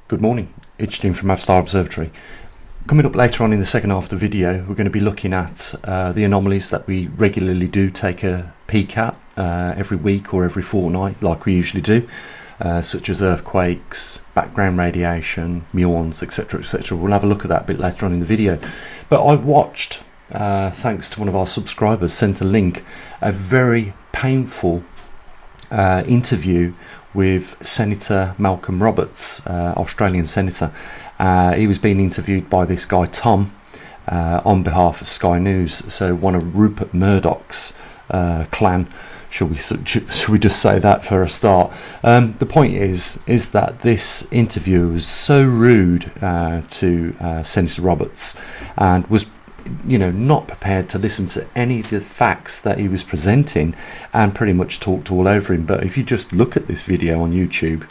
Good morning, it's Jim from maverickstar Observatory. Coming up later on in the second half of the video, we're going to be looking at the anomalies that we regularly do take a peek at every week or every fortnight, like we usually do, such as earthquakes, background radiation, muons, etc, etc. We'll have a look at that a bit later on in the video. But I watched, thanks to one of our subscribers, sent a link, a very painful interview with Senator Malcolm Roberts, Australian senator. He was being interviewed by this guy Tom on behalf of Sky News, so one of Rupert Murdoch's clan. Should we just say that for a start? The point is that this interview was so rude to Senator Roberts, and was not prepared to listen to any of the facts that he was presenting, and pretty much talked all over him. But if you just look at this video on YouTube,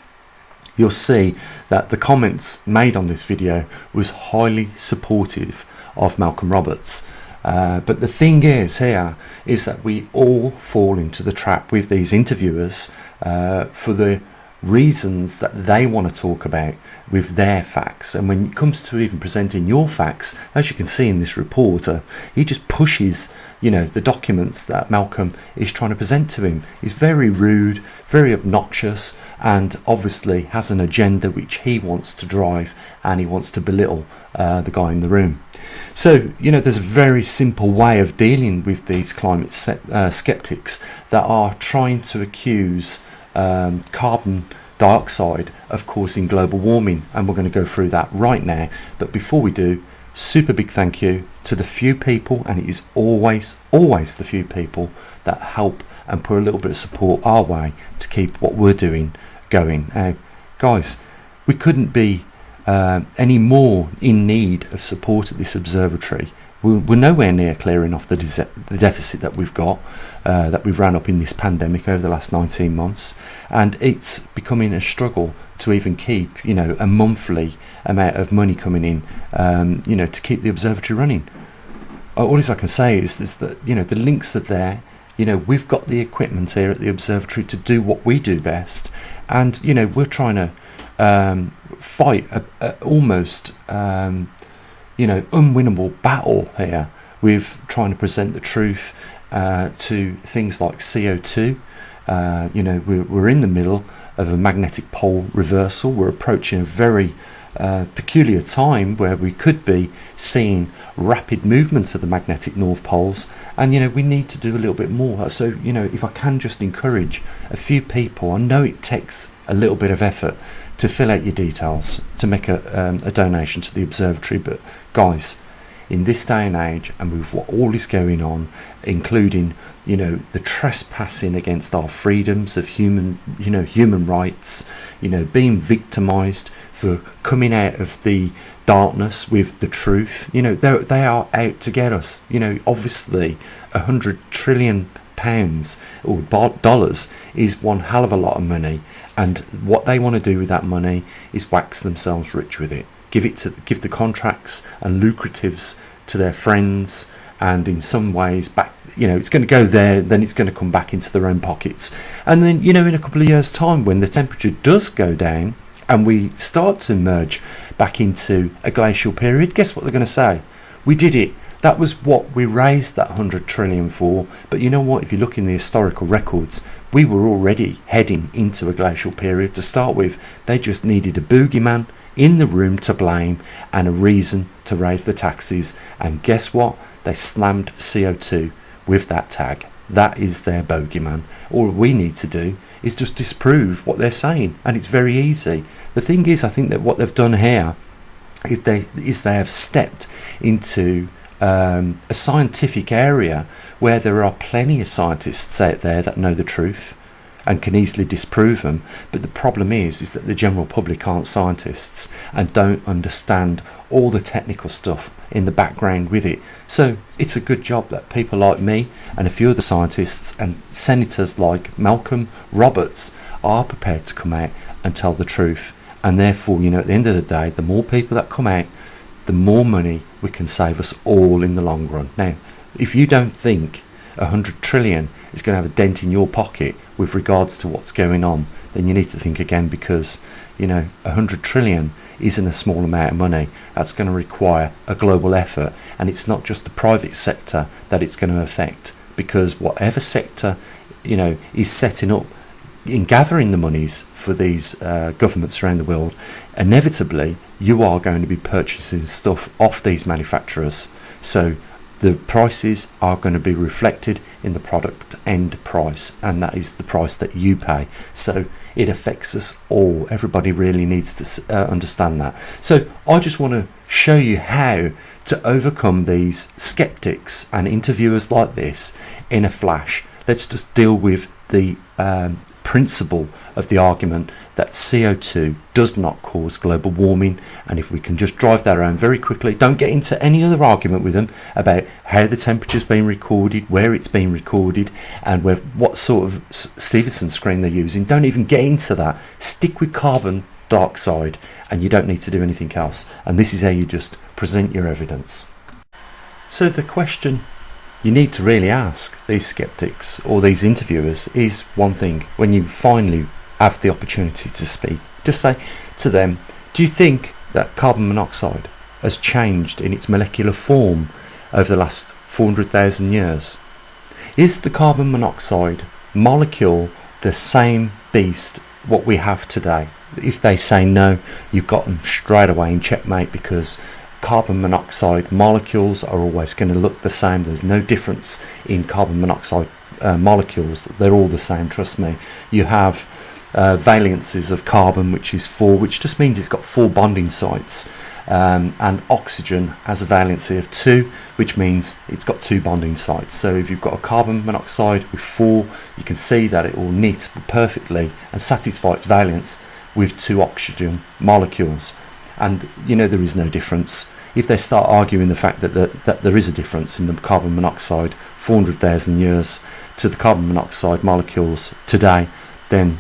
you'll see that the comments made on this video was highly supportive of Malcolm Roberts. But the thing is here is that we all fall into the trap with these interviewers for the reasons that they want to talk about with their facts. And when it comes to even presenting your facts, as you can see in this reporter, he just pushes the documents that Malcolm is trying to present to him. He's very rude, very obnoxious, and obviously has an agenda which he wants to drive, and he wants to belittle the guy in the room. So there's a very simple way of dealing with these climate skeptics that are trying to accuse carbon dioxide of causing global warming, and we're going to go through that right now. But before we do, super big thank you to the few people, and it is always the few people that help and put a little bit of support our way to keep what we're doing going. Now guys, we couldn't be any more in need of support at this observatory. We're nowhere near clearing off the deficit that we've got, that we've ran up in this pandemic over the last 19 months, and it's becoming a struggle to even keep a monthly amount of money coming in, to keep the observatory running. All I can say is that the links are there. We've got the equipment here at the observatory to do what we do best, and we're trying to fight a almost unwinnable battle here with trying to present the truth to things like CO2. We're in the middle of a magnetic pole reversal. We're approaching a very peculiar time where we could be seeing rapid movements of the magnetic north poles, and we need to do a little bit more. So if I can just encourage a few people, I know it takes a little bit of effort to fill out your details to make a donation to the observatory, but guys, in this day and age, and with what all is going on, including the trespassing against our freedoms of human rights, being victimized for coming out of the darkness with the truth, they are out to get us. Obviously £100 trillion or dollars is one hell of a lot of money, and what they want to do with that money is wax themselves rich with it, give the contracts and lucratives to their friends, and in some ways back, it's going to go there, then it's going to come back into their own pockets. And then in a couple of years time, when the temperature does go down and we start to merge back into a glacial period, guess what they're going to say? We did it. That was what we raised that 100 trillion for. But you know what? If you look in the historical records, we were already heading into a glacial period to start with. They just needed a boogeyman in the room to blame and a reason to raise the taxes. And guess what? They slammed CO2 with that tag. That is their bogeyman. All we need to do is just disprove what they're saying, and it's very easy. The thing is, I think that what they've done here is they have stepped into a scientific area where there are plenty of scientists out there that know the truth and can easily disprove them. But the problem is that the general public aren't scientists and don't understand all the technical stuff in the background with it. So it's a good job that people like me and a few other scientists and senators like Malcolm Roberts are prepared to come out and tell the truth. And therefore, at the end of the day, the more people that come out, the more money we can save us all in the long run. Now, if you don't think 100 trillion is going to have a dent in your pocket with regards to what's going on, then you need to think again, because 100 trillion isn't a small amount of money. That's going to require a global effort, and it's not just the private sector that it's going to affect, because whatever sector is setting up in gathering the monies for these governments around the world, inevitably you are going to be purchasing stuff off these manufacturers, so the prices are going to be reflected in the product end price, and that is the price that you pay. So it affects us all. Everybody really needs to understand that. So I just want to show you how to overcome these skeptics and interviewers like this in a flash. Let's just deal with the principle of the argument that CO2 does not cause global warming, and if we can just drive that around very quickly, don't get into any other argument with them about how the temperature's been recorded, where it's been recorded, and what sort of Stevenson screen they're using. Don't even get into that. Stick with carbon dioxide, and you don't need to do anything else, and this is how you just present your evidence. So the question you need to really ask these skeptics or these interviewers is one thing. When you finally have the opportunity to speak, just say to them, do you think that carbon monoxide has changed in its molecular form over the last 400,000 years? Is the carbon monoxide molecule the same beast what we have today? If they say no, you've got them straight away in checkmate, because carbon monoxide molecules are always going to look the same. There's no difference in carbon monoxide molecules. They're all the same, trust me. You have valences of carbon, which is 4, which just means it's got 4 bonding sites, and oxygen has a valency of 2, which means it's got 2 bonding sites. So if you've got a carbon monoxide with 4, you can see that it will knit perfectly and satisfy its valence with 2 oxygen molecules. And there is no difference. If they start arguing the fact that there is a difference in the carbon monoxide 400,000 years to the carbon monoxide molecules today, then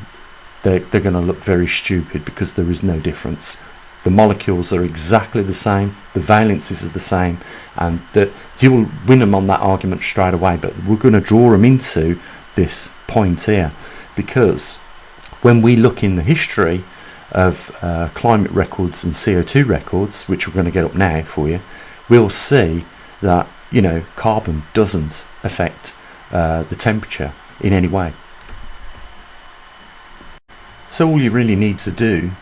they're going to look very stupid, because there is no difference. The molecules are exactly the same, the valences are the same, and you will win them on that argument straight away. But we're going to draw them into this point here, because when we look in the history of climate records and CO2 records, which we're going to get up now for you, we'll see that carbon doesn't affect the temperature in any way. So all you really need to do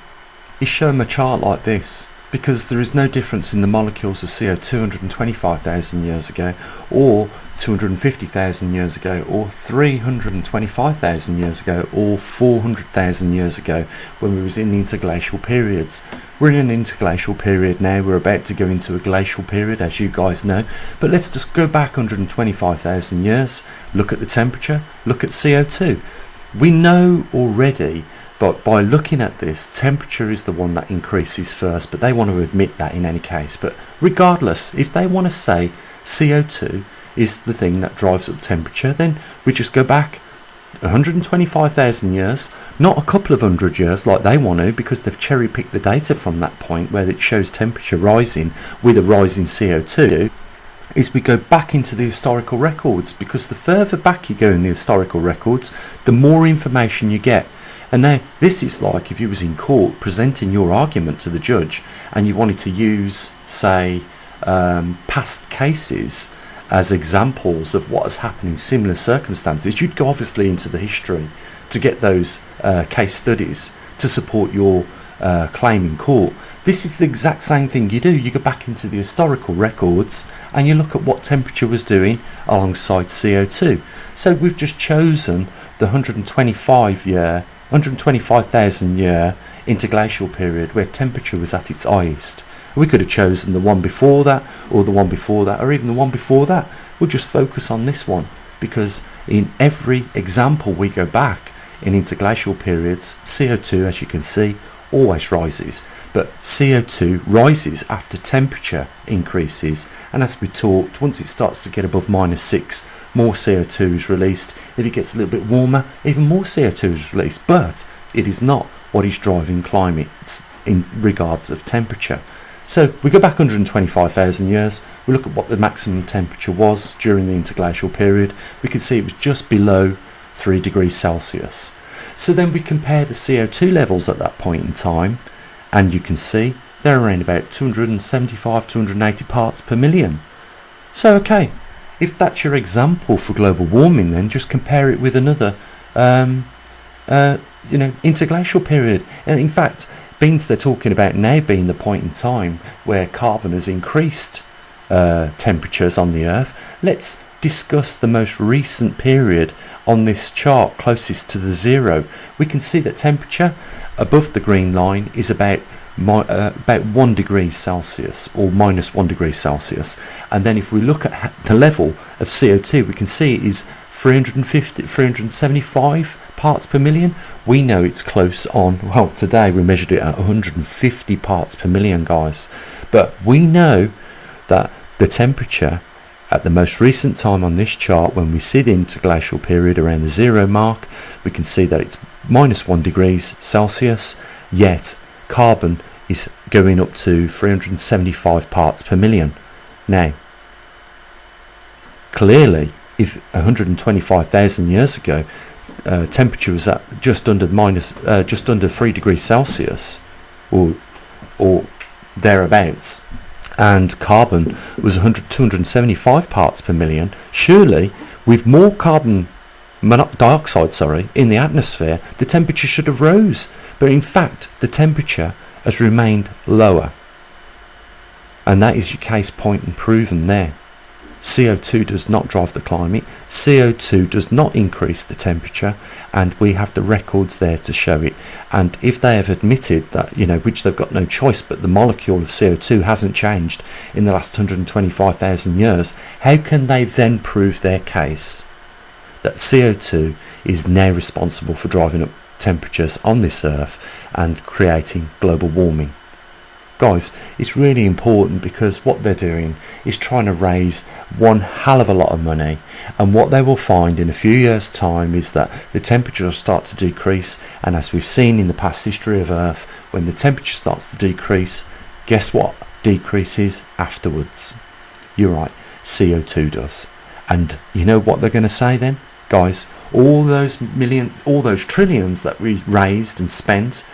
is show them a chart like this, because there is no difference in the molecules of CO2 225,000 years ago, or 250,000 years ago, or 325,000 years ago, or 400,000 years ago, when we was in the interglacial periods. We're in an interglacial period now. We're about to go into a glacial period, as you guys know, but let's just go back 125,000 years, look at the temperature, look at CO2. We know already, but by looking at this, temperature is the one that increases first, but they want to admit that in any case. But regardless, if they want to say CO2 is the thing that drives up temperature, then we just go back 125,000 years, not a couple of hundred years like they want to, because they've cherry picked the data from that point where it shows temperature rising with a rise in CO2. Is we go back into the historical records, because the further back you go in the historical records, the more information you get. And now this is like if you was in court presenting your argument to the judge, and you wanted to use, say, past cases as examples of what has happened in similar circumstances. You'd go obviously into the history to get those case studies to support your claim in court. This is the exact same thing you do. You go back into the historical records and you look at what temperature was doing alongside CO2. So we've just chosen the 125,000 year interglacial period where temperature was at its highest. We could have chosen the one before that, or the one before that, or even the one before that. We'll just focus on this one, because in every example we go back in interglacial periods, CO2, as you can see, always rises. But CO2 rises after temperature increases, and as we talked, once it starts to get above -6, more CO2 is released. If it gets a little bit warmer, even more CO2 is released. But it is not what is driving climate in regards of temperature. So we go back 125,000 years, we look at what the maximum temperature was during the interglacial period. We can see it was just below 3 degrees Celsius. So then we compare the CO2 levels at that point in time, and you can see they're around about 275, 280 parts per million. So okay, if that's your example for global warming, then just compare it with another interglacial period. And in fact, being they're talking about now being the point in time where carbon has increased temperatures on the Earth, let's discuss the most recent period on this chart closest to the zero. We can see that temperature above the green line is about 1 degree Celsius, or minus 1 degree Celsius. And then if we look at the level of CO2, we can see it is 375 parts per million. We know it's close on, well, today we measured it at 150 parts per million, guys. But we know that the temperature at the most recent time on this chart, when we see the interglacial period around the zero mark, we can see that it's minus 1 degrees Celsius, yet carbon is going up to 375 parts per million. Now, clearly, if 125,000 years ago, temperature was at just under 3 degrees Celsius, or thereabouts, and carbon was 275 parts per million, surely with more carbon dioxide in the atmosphere, the temperature should have rose. But in fact, the temperature has remained lower, and that is your case point and proven there. CO2 does not drive the climate, CO2 does not increase the temperature, and we have the records there to show it. And if they have admitted that, which they've got no choice, but the molecule of CO2 hasn't changed in the last 125,000 years, how can they then prove their case that CO2 is now responsible for driving up temperatures on this Earth and creating global warming? Guys, it's really important, because what they're doing is trying to raise one hell of a lot of money, and what they will find in a few years' time is that the temperature will start to decrease. And as we've seen in the past history of Earth, when the temperature starts to decrease, guess what decreases afterwards? You're right, CO2 does. And you know what they're going to say then? Guys, all those trillions that we raised and spent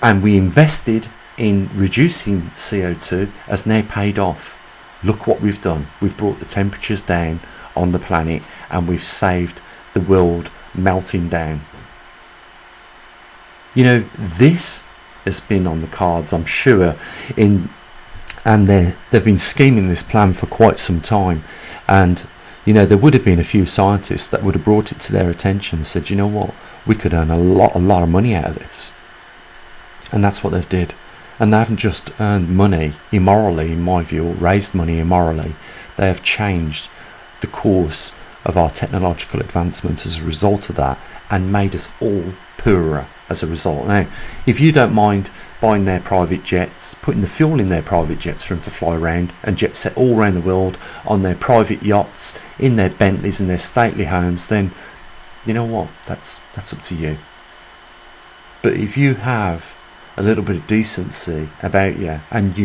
and we invested in reducing CO2 has now paid off. Look what we've done. We've brought the temperatures down on the planet, and we've saved the world melting down. This has been on the cards, I'm sure, and they've been scheming this plan for quite some time. And there would have been a few scientists that would have brought it to their attention and said, you know what, we could earn a lot of money out of this. And that's what they've did. And they haven't just earned money immorally, in my view, or raised money immorally. They have changed the course of our technological advancement as a result of that, and made us all poorer as a result. Now, if you don't mind buying their private jets, putting the fuel in their private jets for them to fly around and jet set all around the world on their private yachts, in their Bentleys and their stately homes, then you know what, that's up to you. But if you have a little bit of decency about you, and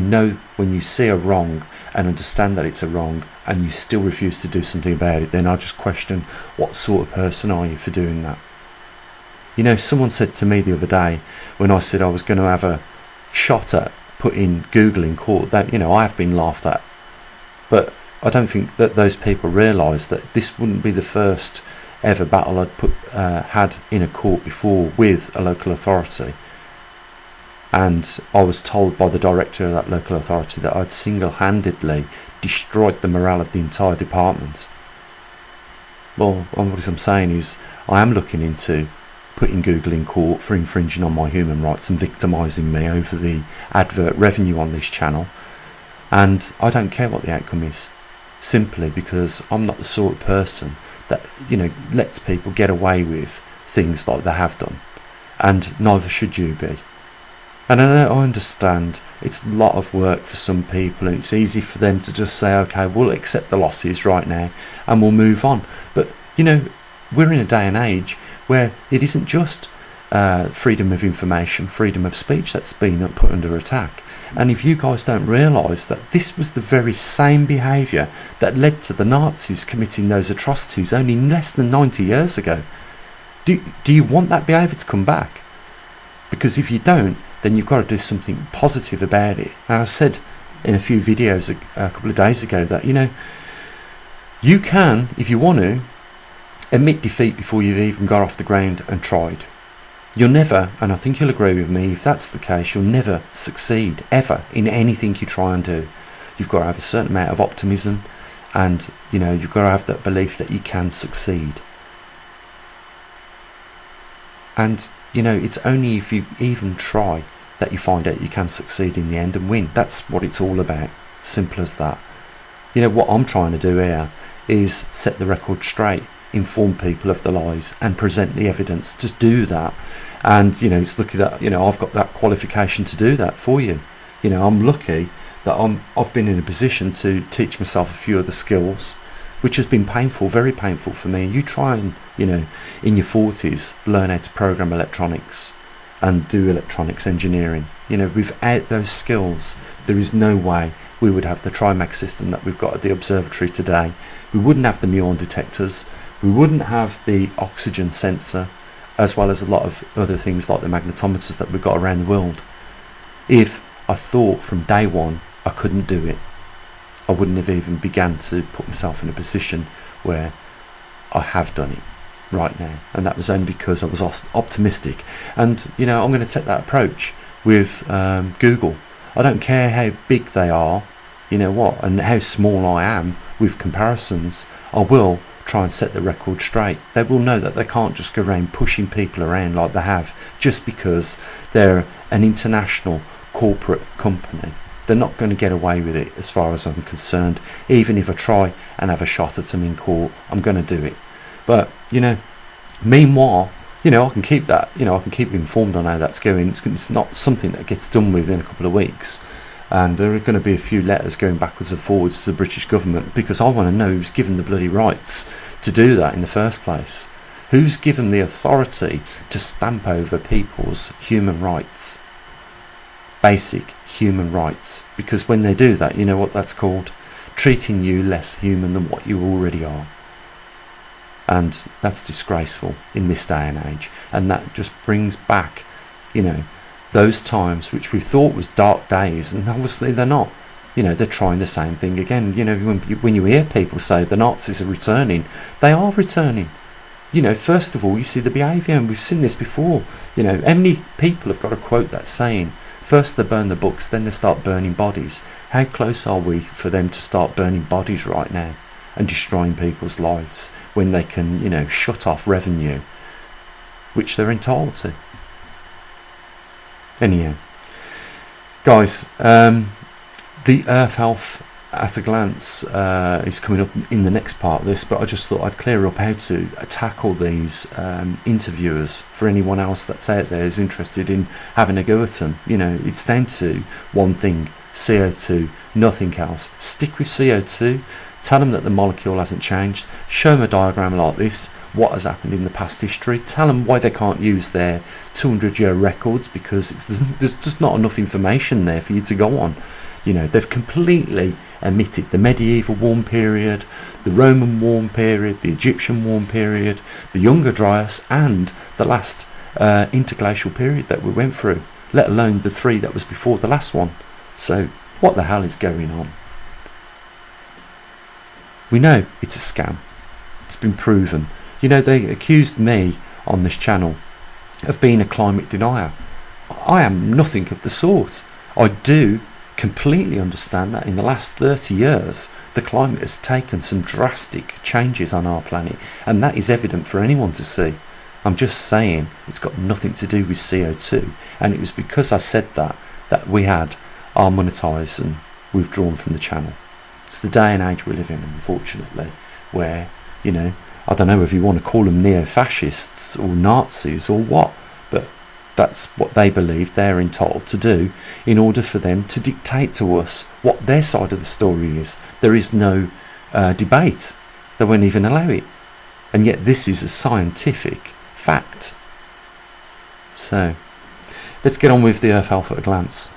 when you see a wrong and understand that it's a wrong, and you still refuse to do something about it, then I just question, what sort of person are you for doing that? Someone said to me the other day, when I said I was going to have a shot at putting Google in court, that I have been laughed at. But I don't think that those people realise that this wouldn't be the first ever battle I'd had in a court before with a local authority. And I was told by the director of that local authority that I'd single-handedly destroyed the morale of the entire department. Well, what I'm saying is, I am looking into putting Google in court for infringing on my human rights and victimising me over the advert revenue on this channel. And I don't care what the outcome is, simply because I'm not the sort of person that, lets people get away with things like they have done. And neither should you be. And I understand it's a lot of work for some people, and it's easy for them to just say, okay, we'll accept the losses right now and we'll move on. But we're in a day and age where it isn't just freedom of information, freedom of speech that's been put under attack. And if you guys don't realise that this was the very same behaviour that led to the Nazis committing those atrocities only less than 90 years ago, do you want that behaviour to come back? Because if you don't, then you've got to do something positive about it. And I said in a few videos a couple of days ago that, you know, you can, if you want to, admit defeat before you've even got off the ground and tried. You'll never, and I think you'll agree with me, if that's the case, you'll never succeed ever in anything you try and do. You've got to have a certain amount of optimism, and you know, you've got to have that belief that you can succeed. And you know, it's only if you even try that you find out you can succeed in the end and win. That's what it's all about. Simple as that. You know, what I'm trying to do here is set the record straight, inform people of the lies and present the evidence to do that. And you know, it's lucky that, you know, I've got that qualification to do that for you. You know, I'm lucky that I've been in a position to teach myself a few of the skills, which has been painful, very painful for me. You try and, you know, in your 40s learn how to program electronics and do electronics engineering. You know, without those skills there is no way we would have the Trimax system that we've got at the observatory today. We wouldn't have the muon detectors, we wouldn't have the oxygen sensor, as well as a lot of other things like the magnetometers that we've got around the world. If I thought from day one I couldn't do it, I wouldn't have even begun to put myself in a position where I have done it right now. And that was only because I was optimistic. And you know, I'm going to take that approach with Google. I don't care how big they are, you know what, and how small I am with comparisons. I will try and set the record straight. They will know that they can't just go around pushing people around like they have just because they're an international corporate company. They're not going to get away with it as far as I'm concerned. Even if I try and have a shot at them in court, I'm going to do it. But you know, meanwhile, you know, I can keep that, you know, I can keep informed on how that's going. It's not something that gets done within a couple of weeks. And there are going to be a few letters going backwards and forwards to the British government, because I want to know who's given the bloody rights to do that in the first place. Who's given the authority to stamp over people's human rights? Basic human rights. Because when they do that, you know what that's called? Treating you less human than what you already are. And that's disgraceful in this day and age. And that just brings back, you know, those times which we thought was dark days, and obviously they're not. You know, they're trying the same thing again. You know, when you hear people say the Nazis are returning, they are returning. You know, first of all, you see the behaviour, and we've seen this before. You know, how many people have got to quote that saying? First they burn the books, then they start burning bodies. How close are we for them to start burning bodies right now and destroying people's lives when they can, you know, shut off revenue, which they're entitled to? Anyhow, guys, the Earth Health at a glance is coming up in the next part of this, but I just thought I'd clear up how to tackle these interviewers for anyone else that's out there who's interested in having a go at them. You know, it's down to one thing: CO2, nothing else. Stick with CO2. Tell them that the molecule hasn't changed. Show them a diagram like this, what has happened in the past history. Tell them why they can't use their 200-year records, because there's just not enough information there for you to go on. You know, they've completely omitted the medieval warm period, the Roman warm period, the Egyptian warm period, the Younger Dryas, and the last interglacial period that we went through, let alone the 3 that was before the last one. So what the hell is going on? We know it's a scam. It's been proven. You know, they accused me on this channel of being a climate denier. I am nothing of the sort. I do completely understand that in the last 30 years the climate has taken some drastic changes on our planet, and that is evident for anyone to see. I'm just saying it's got nothing to do with CO2, and it was because I said that we had our monetised and withdrawn from the channel. It's the day and age we live in, unfortunately, where, you know, I don't know if you want to call them neo-fascists or Nazis or what, but that's what they believe they're entitled to do in order for them to dictate to us what their side of the story is. There is no debate. They won't even allow it. And yet this is a scientific fact. So, let's get on with the Earth Health at a glance.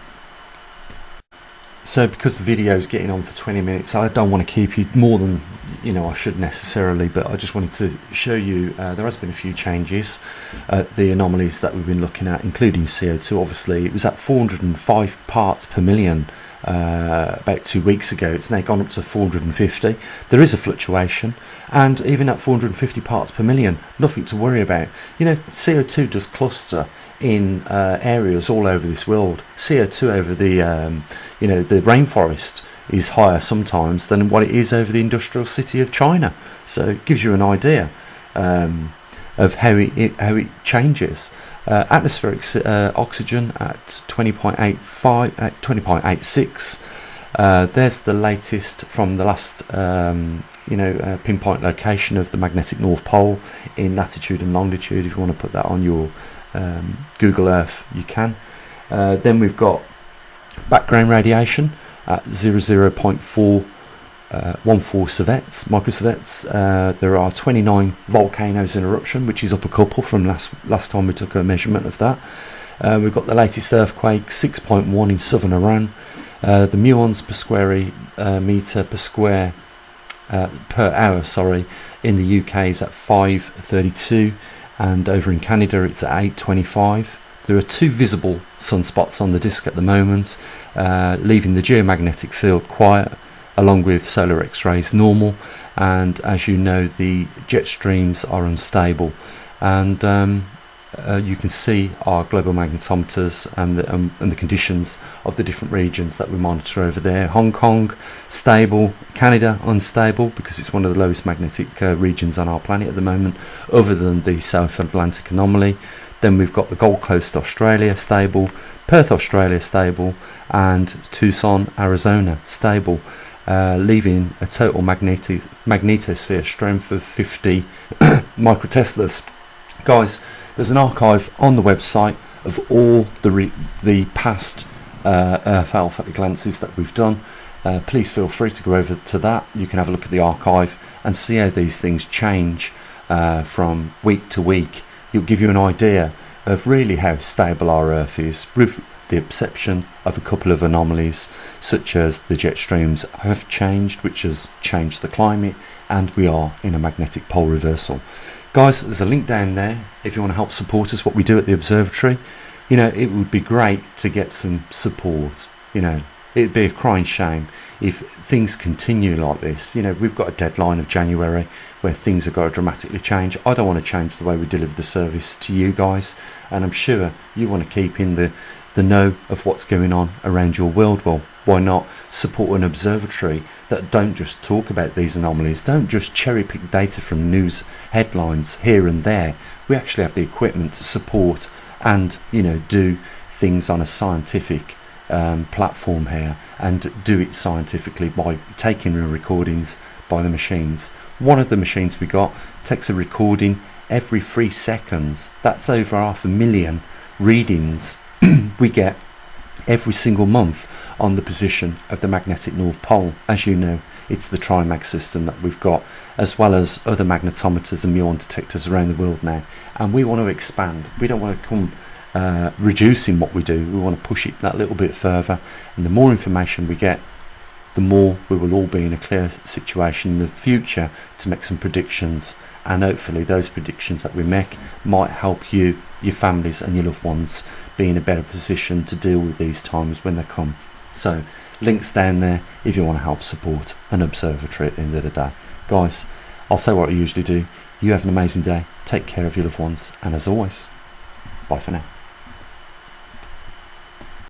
So because the video is getting on for 20 minutes, I don't want to keep you more than I should necessarily, but I just wanted to show you there has been a few changes, the anomalies that we've been looking at, including CO2. Obviously it was at 405 parts per million about 2 weeks ago. It's now gone up to 450. There is a fluctuation, and even at 450 parts per million, nothing to worry about. CO2 does cluster in areas all over this world. CO2 over the the rainforest is higher sometimes than what it is over the industrial city of China. So it gives you an idea of how it changes. Atmospheric oxygen at 20.85 at 20.86. There's the latest from the last pinpoint location of the magnetic North Pole in latitude and longitude. If you want to put that on your Google Earth, you can. Then we've got background radiation at 00.414 microsieverts. There are 29 volcanoes in eruption, which is up a couple from last time we took a measurement of that. We've got the latest earthquake, 6.1 in southern Iran. The muons per square meter per hour, in the UK is at 532, and over in Canada it's at 825. There are 2 visible sunspots on the disk at the moment, leaving the geomagnetic field quiet, along with solar X-rays normal, and as you know, the jet streams are unstable, and you can see our global magnetometers and the conditions of the different regions that we monitor over there. Hong Kong stable, Canada unstable because it's one of the lowest magnetic regions on our planet at the moment, other than the South Atlantic anomaly. Then we've got the Gold Coast, Australia stable, Perth, Australia stable, and Tucson, Arizona stable, leaving a total magnetosphere strength of 50 microteslas. Guys, there's an archive on the website of all the past Earth alpha glances that we've done. Please feel free to go over to that. You can have a look at the archive and see how these things change from week to week. It'll give you an idea of really how stable our Earth is, with the exception of a couple of anomalies, such as the jet streams have changed, which has changed the climate, and we are in a magnetic pole reversal. Guys, there's a link down there if you want to help support us, what we do at the observatory. It would be great to get some support. It'd be a crying shame if things continue like this. We've got a deadline of January where things have got to dramatically change. I don't want to change the way we deliver the service to you guys, and I'm sure you want to keep in the know of what's going on around your world. Well, why not support an observatory that don't just talk about these anomalies, don't just cherry pick data from news headlines here and there. We actually have the equipment to support and do things on a scientific platform here, and do it scientifically by taking real recordings by the machines. One of the machines we got takes a recording every 3 seconds. That's over 500,000 readings we get every single month on the position of the magnetic North Pole. As you know, it's the TriMag system that we've got, as well as other magnetometers and muon detectors around the world now, and we want to expand. We don't want to come reducing what we do. We want to push it that little bit further, and the more information we get, the more we will all be in a clear situation in the future to make some predictions, and hopefully those predictions that we make might help you, your families and your loved ones be in a better position to deal with these times when they come. So links down there if you want to help support an observatory at the end of the day. Guys, I'll say what I usually do. You have an amazing day, take care of your loved ones, and as always, bye for now.